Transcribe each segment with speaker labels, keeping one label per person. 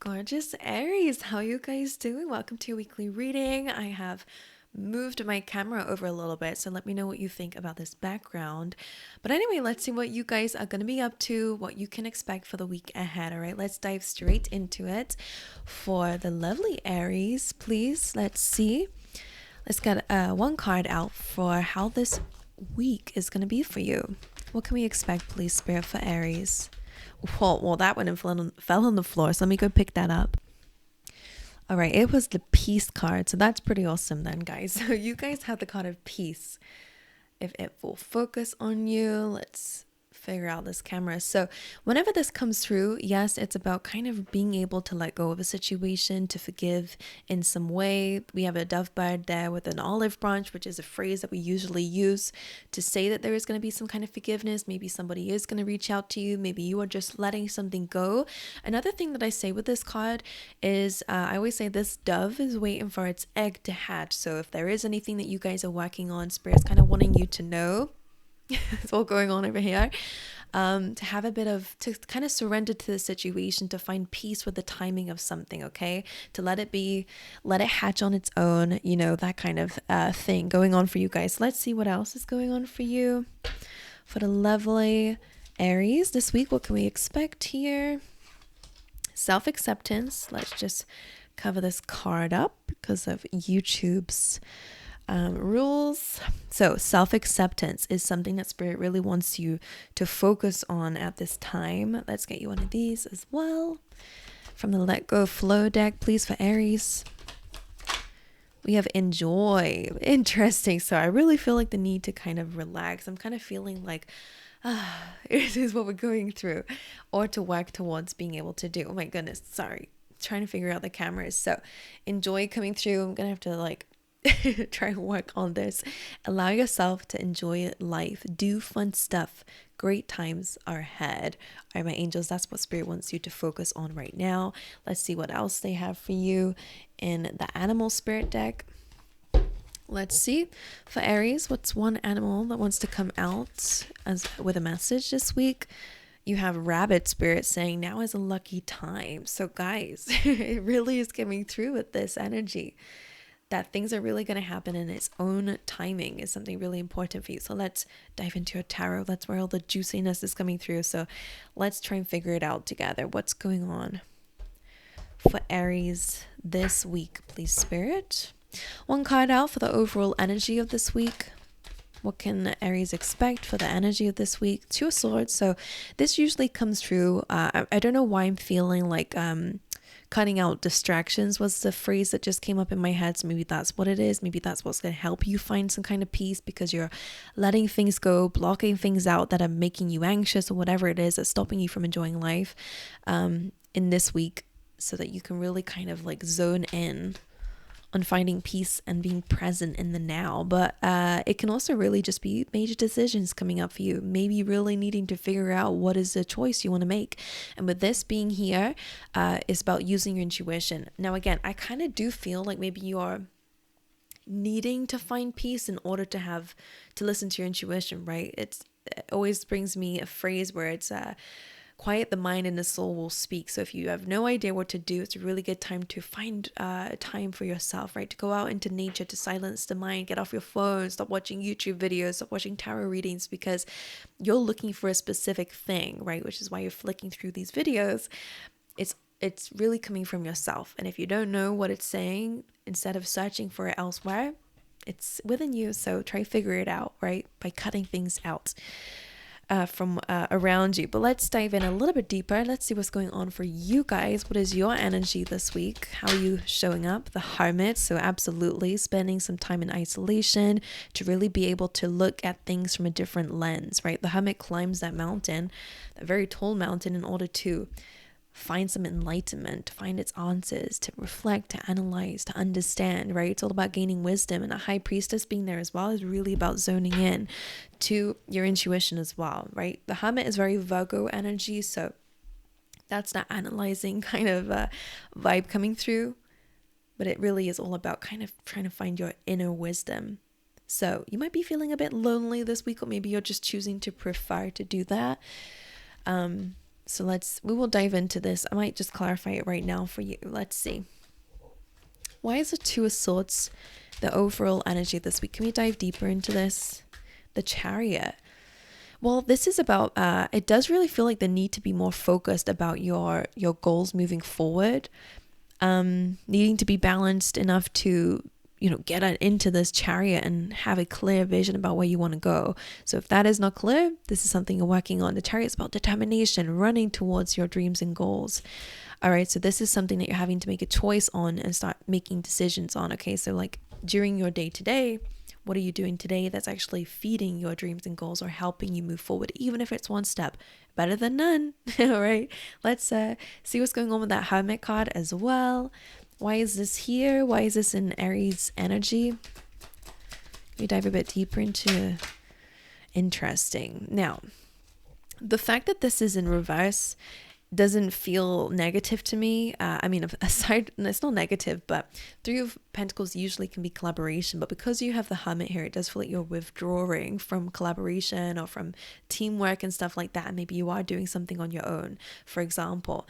Speaker 1: Gorgeous Aries, how you guys doing? Welcome to your weekly reading. I have moved my camera over a little bit, so let me know what you think about this background. But anyway, let's see what you guys are going to be up to, what you can expect for the week ahead. All right, let's dive straight into it. For the lovely Aries, please, let's see. Let's get one card out for how this week is going to be for you. What can we expect, please, Spirit, for Aries? Well, that one fell on the floor, so let me go pick that up. All right, it was the peace card, so that's pretty awesome then, guys. So you guys have the card of peace. If it will focus on you, let's figure out this camera. So whenever this comes through, yes, it's about kind of being able to let go of a situation, to forgive in some way. We have a dove bird there with an olive branch, which is a phrase that we usually use to say that there is going to be some kind of forgiveness. Maybe somebody is going to reach out to you. Maybe you are just letting something go. Another thing that I say with this card is I always say this dove is waiting for its egg to hatch. So if there is anything that you guys are working on, Spirit's kind of wanting you to know. It's all going on over here. To have a bit of, to kind of surrender to the situation, to find peace with the timing of something, okay? To let it be, let it hatch on its own, you know, that kind of thing going on for you guys. Let's see what else is going on for you. For the lovely Aries this week, what can we expect here? Self-acceptance. Let's just cover this card up because of YouTube's rules. So self-acceptance is something that Spirit really wants you to focus on at this time. Let's get you one of these as well from the Let Go Flow deck, please, for Aries. We have enjoy. Interesting. So I really feel like the need to kind of relax. I'm kind of feeling like this is what we're going through, or to work towards being able to do. Oh my goodness, sorry, trying to figure out the cameras. So enjoy coming through. I'm gonna have to try and work on this. Allow yourself to enjoy life. Do fun stuff. Great times are ahead. All right, my angels, that's what Spirit wants you to focus on right now. Let's see what else they have for you in the Animal Spirit deck. Let's see. For Aries, what's one animal that wants to come out as with a message this week? You have Rabbit Spirit saying now is a lucky time. So guys, it really is coming through with this energy that things are really going to happen in its own timing is something really important for you. So let's dive into your tarot. That's where all the juiciness is coming through. So let's try and figure it out together. What's going on for Aries this week, please, Spirit? One card out for the overall energy of this week. What can Aries expect for the energy of this week? Two of Swords. So this usually comes through. I don't know why I'm feeling like cutting out distractions was the phrase that just came up in my head. So maybe that's what it is. Maybe that's what's going to help you find some kind of peace, because you're letting things go, blocking things out that are making you anxious or whatever it is that's stopping you from enjoying life in this week, so that you can really kind of zone in on finding peace and being present in the now. But it can also really just be major decisions coming up for you, maybe really needing to figure out what is the choice you want to make. And with this being here, it's about using your intuition. Now again, I kind of do feel like maybe you are needing to find peace in order to listen to your intuition, right? It always brings me a phrase where it's quiet the mind and the soul will speak. So if you have no idea what to do, it's a really good time to find time for yourself, right? To go out into nature, to silence the mind, get off your phone, stop watching YouTube videos, stop watching tarot readings, because you're looking for a specific thing, right? Which is why you're flicking through these videos. It's really coming from yourself. And if you don't know what it's saying, instead of searching for it elsewhere, it's within you. So try to figure it out, right? By cutting things out from around you. But let's dive in a little bit deeper. Let's see what's going on for you guys. What is your energy this week? How are you showing up? The Hermit. So absolutely spending some time in isolation to really be able to look at things from a different lens, right? The Hermit climbs that mountain, a very tall mountain, in order to find some enlightenment, to find its answers, to reflect, to analyze, to understand, right? It's all about gaining wisdom. And a High Priestess being there as well is really about zoning in to your intuition as well, right? The Hermit is very Virgo energy, so that's that analyzing kind of vibe coming through, but it really is all about kind of trying to find your inner wisdom. So you might be feeling a bit lonely this week, or maybe you're just choosing to prefer to do that. So we will dive into this. I might just clarify it right now for you. Let's see. Why is the Two of Swords the overall energy this week? Can we dive deeper into this? The Chariot. Well, this is about, it does really feel like the need to be more focused about your goals moving forward. Needing to be balanced enough to, get into this chariot and have a clear vision about where you want to go. So if that is not clear, this is something you're working on. The chariot is about determination, running towards your dreams and goals. All right, so this is something that you're having to make a choice on and start making decisions on. Okay, so like during your day to day, what are you doing today that's actually feeding your dreams and goals or helping you move forward, even if it's one step? Better than none. All right, let's see what's going on with that Hermit card as well. Why is this here? Why is this in Aries energy? We dive a bit deeper into interesting. Now, the fact that this is in reverse doesn't feel negative to me. Aside, it's not negative, but Three of Pentacles usually can be collaboration, but because you have the Hermit here, it does feel like you're withdrawing from collaboration or from teamwork and stuff like that. Maybe you are doing something on your own, for example.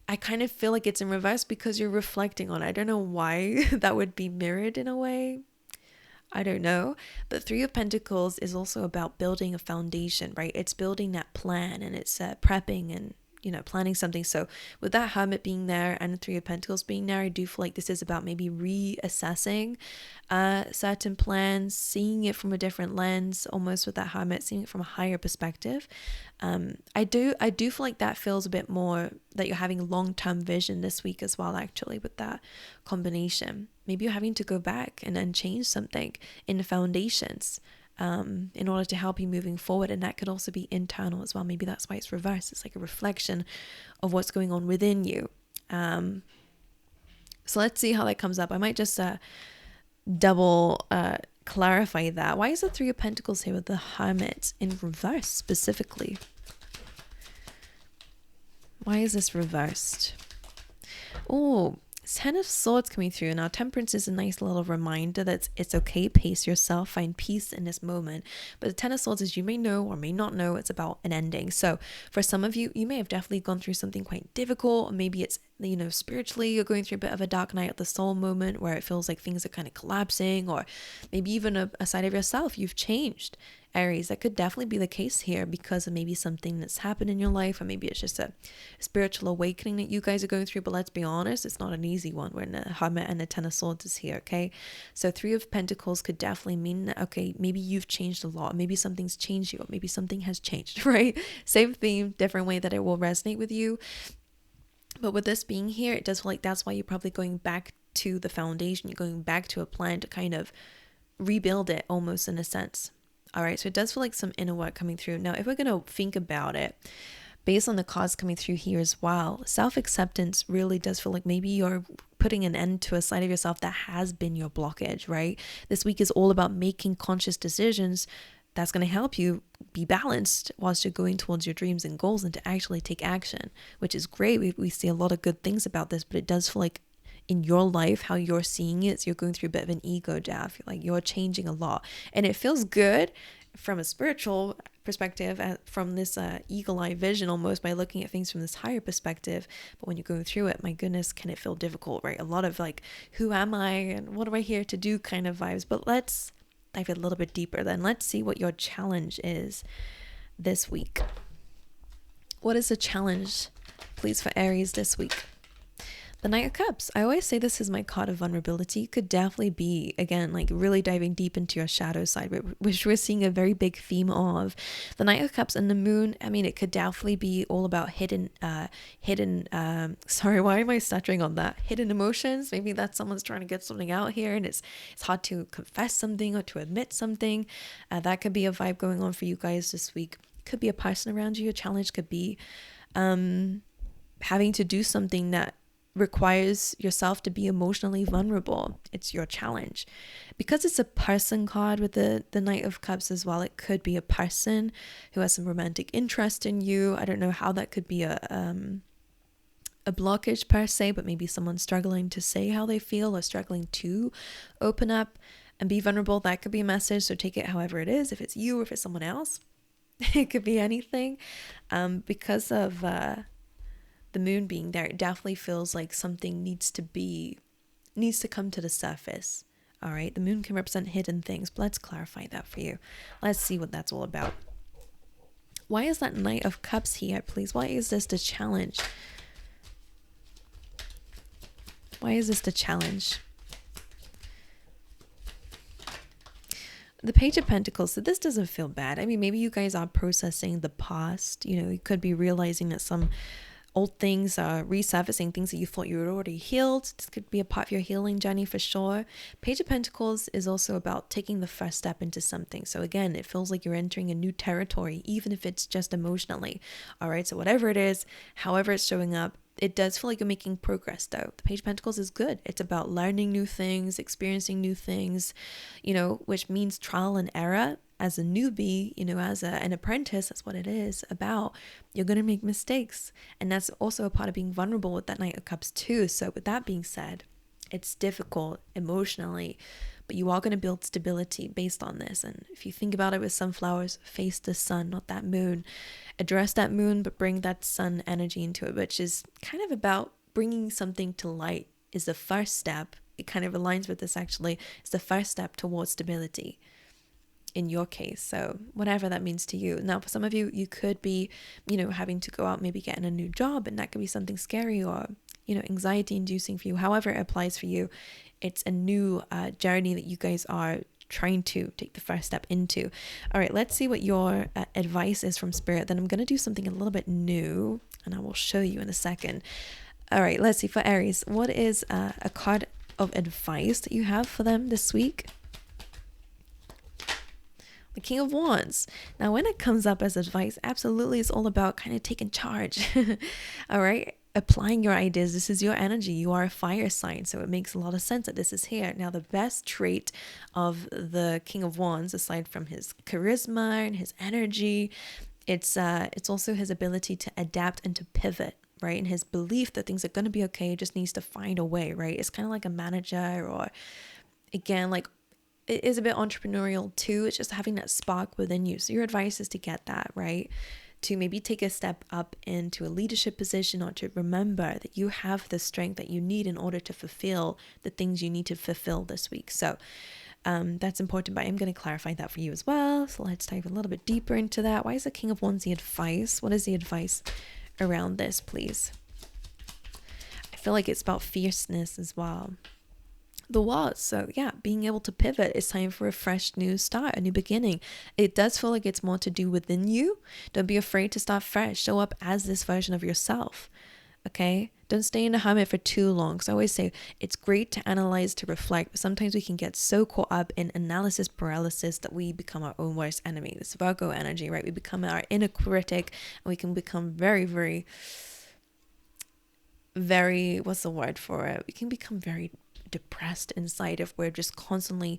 Speaker 1: I kind of feel like it's in reverse because you're reflecting on it. I don't know why that would be mirrored in a way. I don't know. But Three of Pentacles is also about building a foundation, right? It's building that plan and it's prepping and, planning something. So with that Hermit being there and the Three of Pentacles being there, I do feel like this is about maybe reassessing certain plans, seeing it from a different lens, almost with that Hermit, seeing it from a higher perspective. I do feel like that feels a bit more that you're having long-term vision this week as well, actually, with that combination. Maybe you're having to go back and then change something in the foundations in order to help you moving forward. And that could also be internal as well. Maybe that's why it's reversed. It's like a reflection of what's going on within you. So let's see how that comes up. I might just double clarify that. Why is the Three of Pentacles here with the Hermit in reverse specifically? Why is this reversed? Oh, Ten of Swords coming through. Now, Temperance is a nice little reminder that it's okay. Pace yourself. Find peace in this moment. But the Ten of Swords, as you may know or may not know, it's about an ending. So for some of you, you may have definitely gone through something quite difficult. Or maybe it's, spiritually, you're going through a bit of a dark night of the soul moment where it feels like things are kind of collapsing, or maybe even a side of yourself. You've changed. Aries, that could definitely be the case here because of maybe something that's happened in your life, or maybe it's just a spiritual awakening that you guys are going through. But let's be honest, it's not an easy one when the Hermit and the Ten of Swords is here, okay? So Three of Pentacles could definitely mean that, okay, maybe you've changed a lot. Maybe something's changed you, or maybe something has changed, right? Same theme, different way that it will resonate with you. But with this being here, it does feel like that's why you're probably going back to the foundation. You're going back to a plan to kind of rebuild it almost in a sense. All right, so it does feel like some inner work coming through. Now, if we're going to think about it, based on the cards coming through here as well, self-acceptance really does feel like maybe you're putting an end to a side of yourself that has been your blockage, right? This week is all about making conscious decisions that's going to help you be balanced whilst you're going towards your dreams and goals, and to actually take action, which is great. We see a lot of good things about this, but it does feel like in your life, how you're seeing it, so you're going through a bit of an ego death. Like you're changing a lot, and it feels good from a spiritual perspective, from this eagle eye vision almost, by looking at things from this higher perspective. But when you're going through it, my goodness, can it feel difficult, right? A lot of like, who am I and what am I here to do kind of vibes. But let's dive a little bit deeper then. Let's see what your challenge is this week. What is the challenge, please, for Aries this week? The Knight of Cups. I always say this is my card of vulnerability. Could definitely be, again, like really diving deep into your shadow side, which we're seeing a very big theme of. The Knight of Cups and the Moon, I mean, it could definitely be all about hidden, sorry, why am I stuttering on that? Hidden emotions. Maybe that's someone's trying to get something out here and it's hard to confess something or to admit something. That could be a vibe going on for you guys this week. Could be a person around you. Your challenge could be having to do something that requires yourself to be emotionally vulnerable. It's your challenge. Because it's a person card with the Knight of Cups as well, it could be a person who has some romantic interest in you. I don't know how that could be a blockage per se, but maybe someone struggling to say how they feel or struggling to open up and be vulnerable. That could be a message. So take it however it is, if it's you or if it's someone else. It could be anything. Because of the moon being there, it definitely feels like something needs to come to the surface. All right, the moon can represent hidden things, but let's clarify that for you. Let's see what that's all about. Why is that Knight of Cups here, please? Why is this the challenge? Why is this the challenge? The Page of Pentacles. So this doesn't feel bad. I mean, maybe you guys are processing the past. You know, you could be realizing that some old things are resurfacing, things that you thought you had already healed. This could be a part of your healing journey for sure. Page of Pentacles is also about taking the first step into something. So again, it feels like you're entering a new territory, even if it's just emotionally. All right, so whatever it is, however it's showing up, it does feel like you're making progress though. The Page of Pentacles is good. It's about learning new things, experiencing new things, you know, which means trial and error. As a newbie, you know, as an apprentice, that's what it is about. You're going to make mistakes. And that's also a part of being vulnerable with that Knight of Cups too. So with that being said, it's difficult emotionally, but you are going to build stability based on this. And if you think about it with sunflowers, face the sun, not that moon. Address that moon, but bring that sun energy into it, which is kind of about bringing something to light is the first step. It kind of aligns with this actually. It's the first step towards stability in your case. So whatever that means to you. Now, for some of you, you could be, you know, having to go out, maybe getting a new job, and that could be something scary or, you know, anxiety inducing for you. However it applies for you, it's a new journey that you guys are trying to take the first step into. All right, let's see what your advice is from Spirit. Then I'm going to do something a little bit new, and I will show you in a second. All right, let's see for Aries. What is a card of advice that you have for them this week? The King of Wands. Now, when it comes up as advice, absolutely it's all about kind of taking charge. All right. Applying your ideas. This is your energy. You are a fire sign. So it makes a lot of sense that this is here. Now, the best trait of the King of Wands, aside from his charisma and his energy, it's also his ability to adapt and to pivot, right? And his belief that things are going to be okay. It just needs to find a way, right? It's kind of like a manager, or again, like, it is a bit entrepreneurial too. It's just having that spark within you. So your advice is to get that, right? To maybe take a step up into a leadership position, or to remember that you have the strength that you need in order to fulfill the things you need to fulfill this week. So that's important, but I'm going to clarify that for you as well. So let's dive a little bit deeper into that. Why is the King of Wands the advice? What is the advice around this, please? I feel like it's about fierceness as well. The World. So yeah, being able to pivot. It's time for a fresh new start, a new beginning. It does feel like it's more to do within you. Don't be afraid to start fresh. Show up as this version of yourself. Okay? Don't stay in a hermit for too long. So I always say it's great to analyze, to reflect, but sometimes we can get so caught up in analysis paralysis that we become our own worst enemy. This Virgo energy, right? We become our inner critic, and we can become very, what's the word for it? We can become very depressed inside if we're just constantly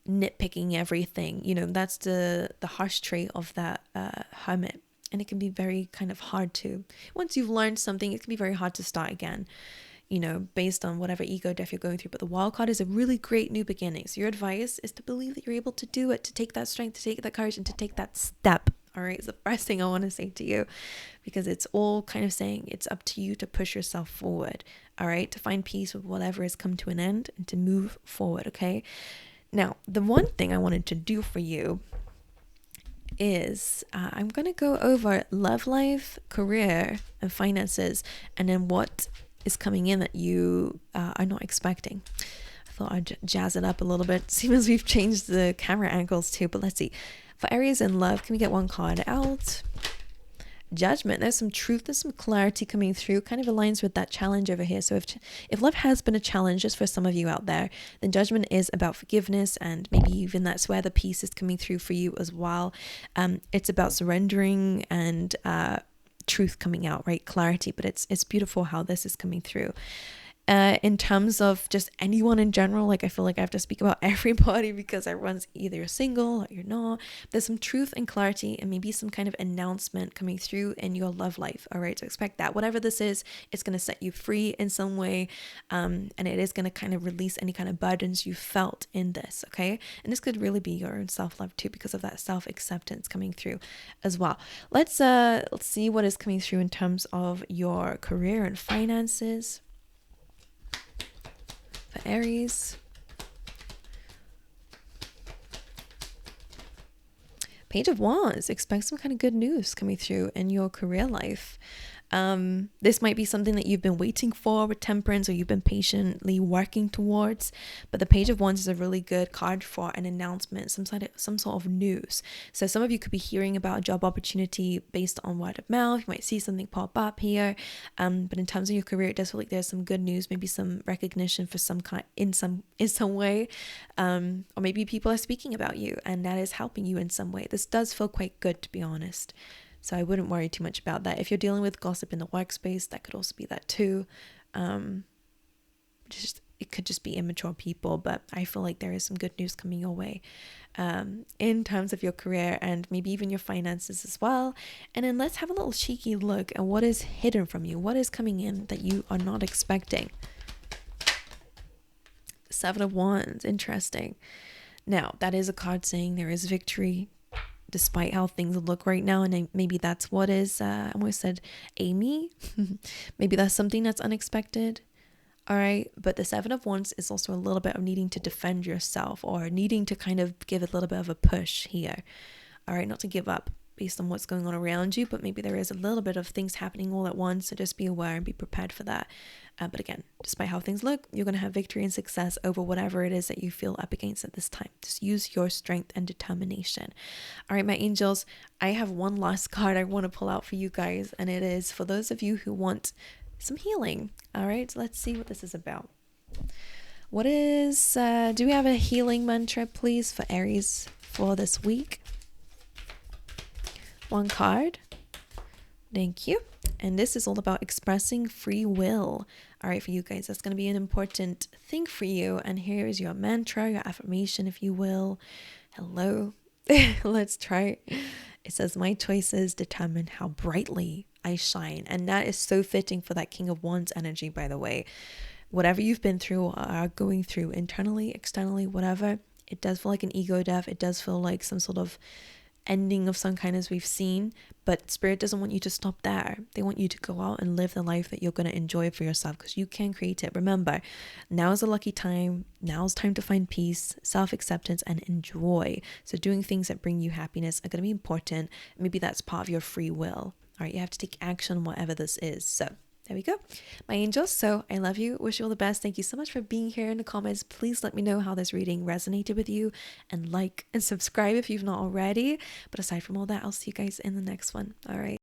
Speaker 1: nitpicking everything. You know, that's the harsh trait of that hermit, and it can be very kind of hard to, once you've learned something, it can be very hard to start again, you know, based on whatever ego death you're going through. But the Wild card is a really great new beginning. So your advice is to believe that you're able to do it, to take that strength, to take that courage, and to take that step. All right, it's the first thing I want to say to you, because it's all kind of saying it's up to you to push yourself forward. All right, to find peace with whatever has come to an end and to move forward. Okay. Now, the one thing I wanted to do for you is I'm going to go over love life, career, and finances, and then what is coming in that you are not expecting. I thought I'd jazz it up a little bit. Seems as we've changed the camera angles too, but let's see. For Aries in love, can we get one card out? Judgment. There's some truth, there's some clarity coming through, kind of aligns with that challenge over here. So if love has been a challenge just for some of you out there, then judgment is about forgiveness, and maybe even that's where the peace is coming through for you as well. It's about surrendering and truth coming out, right? Clarity, but it's beautiful how this is coming through. In terms of just anyone in general, like I feel like I have to speak about everybody because everyone's either single or you're not. There's some truth and clarity and maybe some kind of announcement coming through in your love life. All right, so expect that whatever this is, it's going to set you free in some way, and it is going to kind of release any kind of burdens you felt in this. Okay, and this could really be your own self-love too, because of that self-acceptance coming through as well. Let's see what is coming through in terms of your career and finances for Aries. Page of Wands. Expect some kind of good news coming through in your career life. This might be something that you've been waiting for with Temperance, or you've been patiently working towards, but the Page of Wands is a really good card for an announcement, some sort of news. So some of you could be hearing about a job opportunity based on word of mouth. You might see something pop up here, but in terms of your career, it does feel like there's some good news, maybe some recognition for some kind in some way, or maybe people are speaking about you and that is helping you in some way. This does feel quite good, to be honest. So I wouldn't worry too much about that. If you're dealing with gossip in the workspace, that could also be that too. It could just be immature people, but I feel like there is some good news coming your way in terms of your career and maybe even your finances as well. And then let's have a little cheeky look at what is hidden from you. What is coming in that you are not expecting? Seven of Wands. Interesting. Now, that is a card saying there is victory despite how things look right now, and maybe that's what is I almost said Amy. Maybe that's something that's unexpected. All right, but the Seven of Wands is also a little bit of needing to defend yourself, or needing to kind of give a little bit of a push here. All right, not to give up based on what's going on around you, but maybe there is a little bit of things happening all at once, so just be aware and be prepared for that. But again, despite how things look, you're going to have victory and success over whatever it is that you feel up against at this time. Just use your strength and determination. All right, my angels, I have one last card I want to pull out for you guys, and it is for those of you who want some healing. All right, so let's see what this is about. What is, do we have a healing mantra, please, for Aries for this week? One card. Thank you. And this is all about expressing free will. All right, for you guys, that's going to be an important thing for you. And here is your mantra, your affirmation, if you will. Hello. Let's try. It says, my choices determine how brightly I shine. And that is so fitting for that King of Wands energy, by the way. Whatever you've been through or are going through, internally, externally, whatever, it does feel like an ego death. It does feel like some sort of ending of some kind, as we've seen, but Spirit doesn't want you to stop there. They want you to go out and live the life that you're going to enjoy for yourself, because you can create it. Remember, now is a lucky time. Now is time to find peace, self-acceptance, and enjoy. So doing things that bring you happiness are going to be important. Maybe that's part of your free will. All right, you have to take action on whatever this is. So there we go, my angels. So I love you. Wish you all the best. Thank you so much for being here in the comments. Please let me know how this reading resonated with you, and like and subscribe if you've not already. But aside from all that, I'll see you guys in the next one. All right.